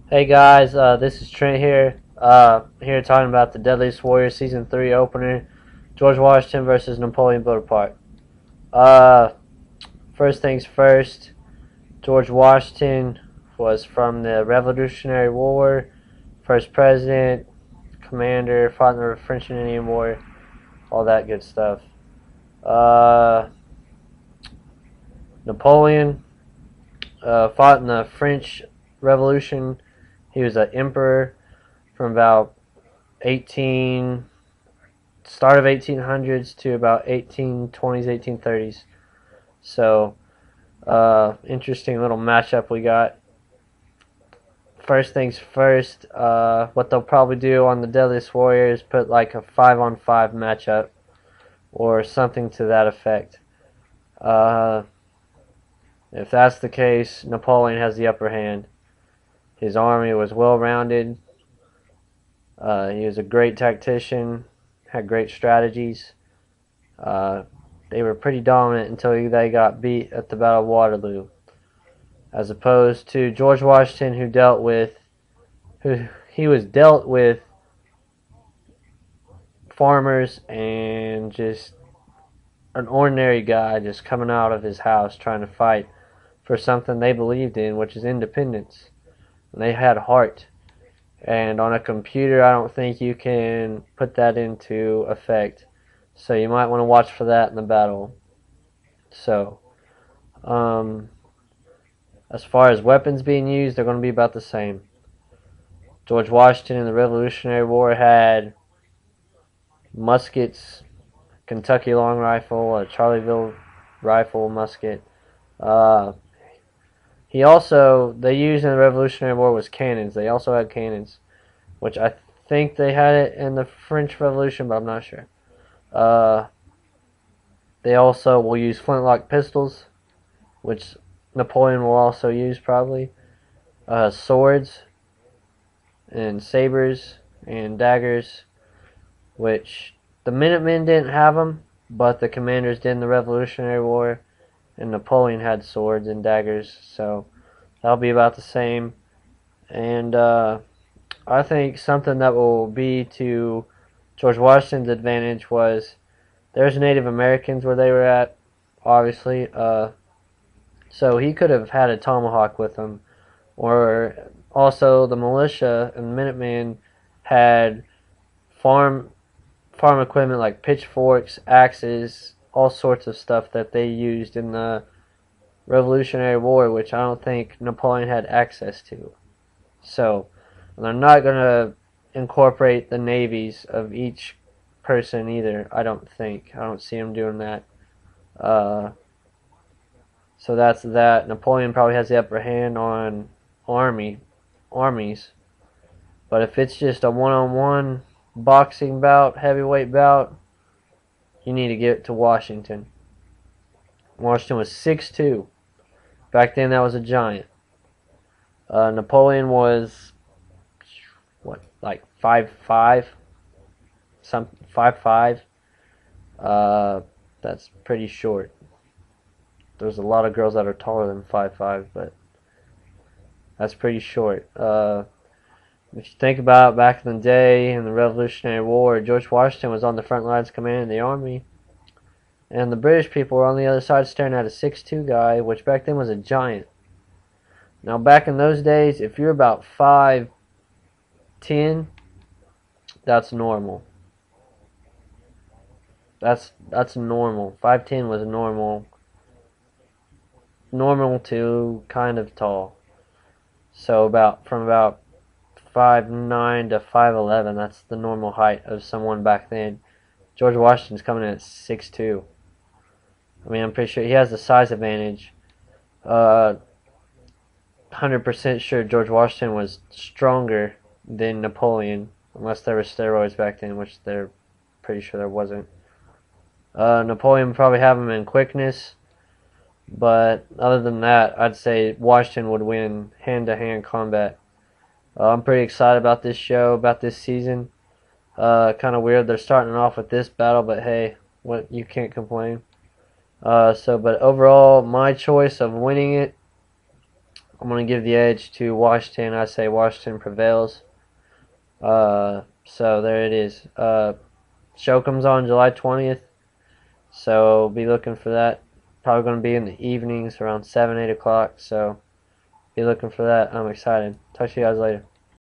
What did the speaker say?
Hey guys, this is Trent here. Here talking about the Deadliest Warrior Season 3 opener, George Washington versus Napoleon Bonaparte. Uh, First things first, George Washington was from the Revolutionary War, first president, commander, fought in the French and Indian War, all that good stuff. Uh, Napoleon fought in the French Revolution. He was an emperor from about 18 start of 1800s to about 1820s, 1830s. So, interesting little matchup we got. First things first, what they'll probably do on the Deadliest Warrior is put like a 5-on-5 matchup or something to that effect. Uh, if that's the case, Napoleon has the upper hand. His army was well rounded. He was a great tactician, had great strategies. They were pretty dominant until they got beat at the Battle of Waterloo, as opposed to George Washington, who was dealt with farmers and just an ordinary guy just coming out of his house trying to fight for something they believed in, which is independence. And they had heart. And on a computer, I don't think you can put that into effect. So you might want to watch for that in the battle. So, as far as weapons being used, they're going to be about the same. George Washington in the Revolutionary War had muskets, Kentucky long rifle, a Charleville rifle musket. They used in the Revolutionary War was cannons. They also had cannons, which I think they had it in the French Revolution, but I'm not sure. They also will use flintlock pistols, which Napoleon will also use probably. Swords and sabers and daggers, which the Minutemen didn't have them, but the commanders did in the Revolutionary War, and Napoleon had swords and daggers, so that'll be about the same. And I think something that will be to George Washington's advantage was there's Native Americans where they were at, obviously, so he could have had a tomahawk with him, or also the militia and Minutemen had farm equipment like pitchforks, axes, all sorts of stuff that they used in the Revolutionary War, which I don't think Napoleon had access to. So they're not going to incorporate the navies of each person either, I don't think. I don't see them doing that. So that's that. Napoleon probably has the upper hand on armies. But if it's just a one-on-one boxing bout, heavyweight bout, you need to give it to Washington. Washington was 6'2". Back then, that was a giant. Napoleon was, like 5'5"? 5'5". That's pretty short. There's a lot of girls that are taller than 5'5", but that's pretty short. If you think about it, back in the day in the Revolutionary War, George Washington was on the front lines commanding the army, and the British people were on the other side staring at a 6'2" guy, which back then was a giant. Now, back in those days, if you're about 5'10", that's normal. That's normal. 5'10" was normal to kind of tall. So from about 5'9" to 5'11", that's the normal height of someone back then. George Washington's coming in at 6'2". I mean, I'm pretty sure he has the size advantage. 100% sure George Washington was stronger than Napoleon, unless there were steroids back then, which they're pretty sure there wasn't. Napoleon would probably have him in quickness, but other than that, I'd say Washington would win hand-to-hand combat. I'm pretty excited about this show, about this season. Kind of weird they're starting off with this battle, but hey, what, you can't complain. But overall, my choice of winning it I'm going to give the edge to Washington. I say Washington prevails. So there it is. Show comes on July 20th. So be looking for that. Probably going to be in the evenings around 7, 8 o'clock. So be looking for that. I'm excited. Talk to you guys later.